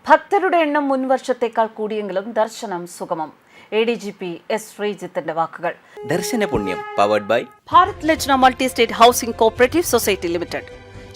ഭക്തരുടെ എണ്ണം മുൻവർഷത്തേക്കാൾ കൂടിയെങ്കിലും ദർശനം സുഗമം. ADGP S. ശ്രീജിത്തിന്റെ വാക്കുകൾ. ദർശന പുണ്യം powered by Bharat Lajna multi state housing cooperative society limited.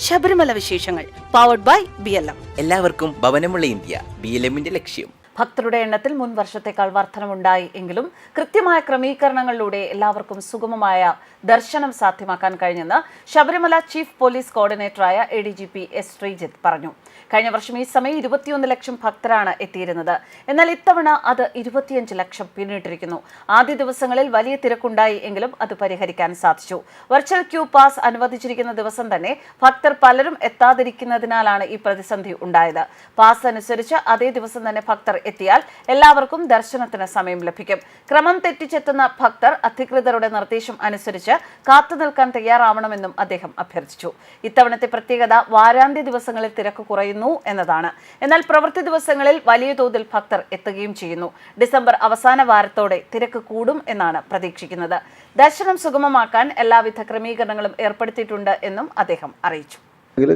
Sabarimala വിശേഷങ്ങൾ പവർഡ് ബൈ BLM. എല്ലാവർക്കും ഭവനമുള്ള ഇന്ത്യ BLMന്റെ ലക്ഷ്യം. ഭക്തരുടെ എണ്ണത്തിൽ മുൻ വർഷത്തേക്കാൾ വർധനമുണ്ടായി എങ്കിലും കൃത്യമായ ക്രമീകരണങ്ങളിലൂടെ എല്ലാവർക്കും സുഗമമായ ദർശനം സാധ്യമാക്കാൻ കഴിഞ്ഞെന്ന് ശബരിമല ചീഫ് പോലീസ് കോർഡിനേറ്ററായ ADGP S. ശ്രീജിത്ത് പറഞ്ഞു. കഴിഞ്ഞ വർഷം ഈ സമയം 21 ലക്ഷം ഭക്തരാണ് എത്തിയിരുന്നത്. എന്നാൽ ഇത്തവണ അത് 25 ലക്ഷം പിന്നിട്ടിരിക്കുന്നു. ആദ്യ ദിവസങ്ങളിൽ വലിയ തിരക്കുണ്ടായി എങ്കിലും അത് പരിഹരിക്കാൻ സാധിച്ചു. വെർച്വൽ ക്യൂ പാസ് അനുവദിച്ചിരിക്കുന്ന ദിവസം തന്നെ ഭക്തർ പലരും എത്താതിരിക്കുന്നതിനാലാണ് ഈ പ്രതിസന്ധി ഉണ്ടായത്. പാസ് അനുസരിച്ച് അതേ ദിവസം തന്നെ ഭക്തർ എത്തിയാൽ എല്ലാവർക്കും ദർശനത്തിന് സമയം ലഭിക്കും. ക്രമം തെറ്റിച്ചെത്തുന്ന ഭക്തർ അധികൃതരുടെ നിർദ്ദേശം അനുസരിച്ച് കാത്തുനിൽക്കാൻ തയ്യാറാവണമെന്നും അദ്ദേഹം അഭ്യർത്ഥിച്ചു. ഇത്തവണത്തെ പ്രത്യേകത വാരാന്ത്യ ദിവസങ്ങളിൽ തിരക്ക് കുറയുന്നു എന്നതാണ്. എന്നാൽ പ്രവൃത്തി ദിവസങ്ങളിൽ വലിയ തോതിൽ ഭക്തർ എത്തുകയും ചെയ്യുന്നു. ഡിസംബർ അവസാന വാരത്തോടെ തിരക്ക് കൂടും എന്നാണ് പ്രതീക്ഷിക്കുന്നത്. ദർശനം സുഗമമാക്കാൻ എല്ലാവിധ ക്രമീകരണങ്ങളും ഏർപ്പെടുത്തിയിട്ടുണ്ട് എന്നും അദ്ദേഹം അറിയിച്ചു.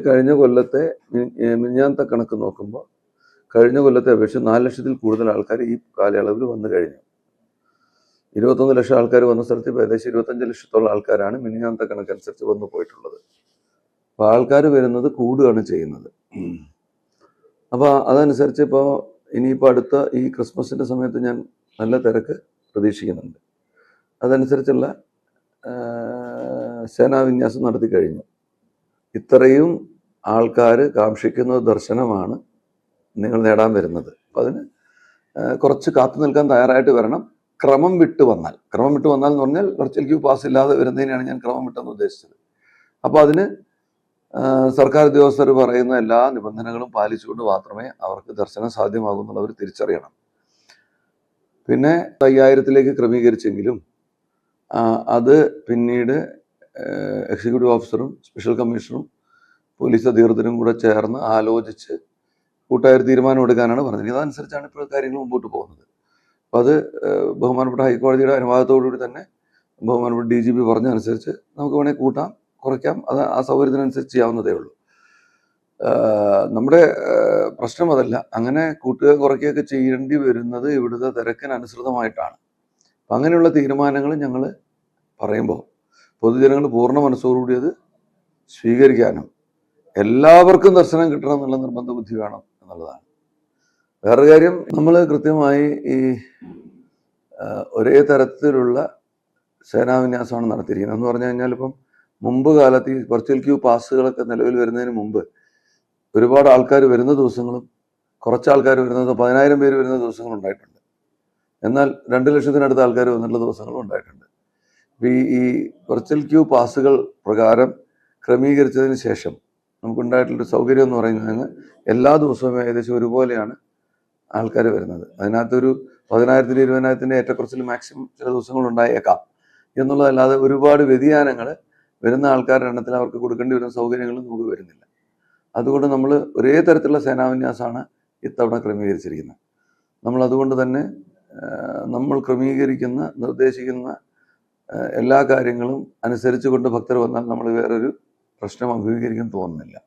കഴിഞ്ഞ കൊല്ലത്തെ മിഞ്ഞാന്നത്തെ കണക്ക് നോക്കുമ്പോൾ കഴിഞ്ഞ കൊല്ലത്തെ അപേക്ഷിച്ച് 4 ലക്ഷത്തിൽ കൂടുതൽ ആൾക്കാർ ഈ കാലയളവിൽ വന്നു കഴിഞ്ഞു. 21 ലക്ഷം ആൾക്കാർ വന്ന സ്ഥലത്ത് ഇപ്പോൾ ഏകദേശം 25 ലക്ഷത്തോളം ആൾക്കാരാണ് മിനിഞ്ഞാന്നത്തെ കണക്കനുസരിച്ച് വന്നു പോയിട്ടുള്ളത്. അപ്പോൾ ആൾക്കാർ വരുന്നത് കൂടുകയാണ് ചെയ്യുന്നത്. അപ്പോൾ അതനുസരിച്ച് ഇപ്പോൾ ഇനിയിപ്പോൾ അടുത്ത ഈ ക്രിസ്മസിൻ്റെ സമയത്ത് ഞാൻ നല്ല തിരക്ക് പ്രതീക്ഷിക്കുന്നുണ്ട്. അതനുസരിച്ചുള്ള സേനാവിന്യാസം നടത്തി കഴിഞ്ഞു. ഇത്രയും ആൾക്കാർ കാക്ഷിക്കുന്ന ദർശനമാണ് നിങ്ങൾ നേടാൻ വരുന്നത്. അപ്പോൾ അതിന് കുറച്ച് കാത്തു നിൽക്കാൻ തയ്യാറായിട്ട് വരണം. ക്രമം വിട്ട് വന്നാൽ എന്ന് പറഞ്ഞാൽ വെർച്വൽ ക്യൂ പാസ് ഇല്ലാതെ വരുന്നതിനാണ് ഞാൻ ക്രമം വിട്ടെന്ന് ഉദ്ദേശിച്ചത്. അപ്പോൾ അതിന് സർക്കാർ ഉദ്യോഗസ്ഥർ പറയുന്ന എല്ലാ നിബന്ധനകളും പാലിച്ചുകൊണ്ട് മാത്രമേ അവർക്ക് ദർശനം സാധ്യമാകൂ എന്നുള്ളവർ തിരിച്ചറിയണം. പിന്നെ 5000-ലേക്ക് ക്രമീകരിച്ചെങ്കിലും അത് പിന്നീട് എക്സിക്യൂട്ടീവ് ഓഫീസറും സ്പെഷ്യൽ കമ്മീഷണറും പോലീസ് അധികൃതരും കൂടെ ചേർന്ന് ആലോചിച്ച് കൂട്ടായ തീരുമാനം എടുക്കാനാണ് പറഞ്ഞത്. ഇതനുസരിച്ചാണ് ഇപ്പോൾ കാര്യങ്ങൾ മുമ്പോട്ട് പോകുന്നത്. അപ്പോൾ അത് ബഹുമാനപ്പെട്ട ഹൈക്കോടതിയുടെ അനുവാദത്തോടുകൂടി തന്നെ ബഹുമാനപ്പെട്ട DGP പറഞ്ഞതനുസരിച്ച് നമുക്ക് വേണമെങ്കിൽ കൂട്ടാം, കുറയ്ക്കാം. അത് ആ സൗകര്യത്തിനനുസരിച്ച് ചെയ്യാവുന്നതേ ഉള്ളൂ. നമ്മുടെ പ്രശ്നം അതല്ല. അങ്ങനെ കൂട്ടുകയും കുറയ്ക്കുകയൊക്കെ ചെയ്യേണ്ടി വരുന്നത് ഇവിടുത്തെ തിരക്കിനനുസൃതമായിട്ടാണ്. അപ്പം അങ്ങനെയുള്ള തീരുമാനങ്ങൾ ഞങ്ങൾ പറയുമ്പോൾ പൊതുജനങ്ങൾ പൂർണ്ണ മനസ്സോടുകൂടി അത് സ്വീകരിക്കാനും എല്ലാവർക്കും ദർശനം കിട്ടണം എന്നുള്ള നിർബന്ധ ബുദ്ധി വേണം എന്നുള്ളതാണ്. വേറൊരു കാര്യം, നമ്മൾ കൃത്യമായി ഈ ഒരേ തരത്തിലുള്ള സേനാവിന്യാസമാണ് നടത്തിയിരിക്കുന്നത്. എന്ന് പറഞ്ഞു കഴിഞ്ഞാൽ ഇപ്പം മുമ്പ് കാലത്ത് ഈ വെർച്വൽ ക്യൂ പാസുകളൊക്കെ നിലവിൽ വരുന്നതിന് മുമ്പ് ഒരുപാട് ആൾക്കാർ വരുന്ന ദിവസങ്ങളും കുറച്ച് ആൾക്കാർ വരുന്നത് 10,000 പേര് വരുന്ന ദിവസങ്ങളും ഉണ്ടായിട്ടുണ്ട്. എന്നാൽ 2 ലക്ഷത്തിനടുത്ത് ആൾക്കാർ വന്നിട്ടുള്ള ദിവസങ്ങളും ഉണ്ടായിട്ടുണ്ട്. ഈ വെർച്വൽ ക്യൂ പാസുകൾ പ്രകാരം ക്രമീകരിച്ചതിന് ശേഷം നമുക്കുണ്ടായിട്ടുള്ളൊരു സൗകര്യം എന്ന് പറയുന്നത് എല്ലാ ദിവസവും ഏകദേശം ഒരുപോലെയാണ് ആൾക്കാർ വരുന്നത്. അതിനകത്തൊരു 10,000-നും 20,000-ൻ്റെ ഏറ്റക്കുറച്ചിൽ മാക്സിമം ചില ദിവസങ്ങൾ ഉണ്ടായേക്കാം എന്നുള്ളതല്ലാതെ ഒരുപാട് വ്യതിയാനങ്ങൾ വരുന്ന ആൾക്കാരുടെ എണ്ണത്തിൽ അവർക്ക് കൊടുക്കേണ്ടി വരുന്ന സൗകര്യങ്ങളും നമുക്ക് വരുന്നില്ല. അതുകൊണ്ട് നമ്മൾ ഒരേ തരത്തിലുള്ള സേനാവിന്യാസമാണ് ഇത്തവണ ക്രമീകരിച്ചിരിക്കുന്നത്. നമ്മൾ അതുകൊണ്ട് തന്നെ നമ്മൾ ക്രമീകരിക്കുന്ന നിർദ്ദേശിക്കുന്ന എല്ലാ കാര്യങ്ങളും അനുസരിച്ച് കൊണ്ട് ഭക്തർ വന്നാൽ നമ്മൾ വേറൊരു പ്രശ്നം അഭിമുഖീകരിക്കാൻ തോന്നുന്നില്ല.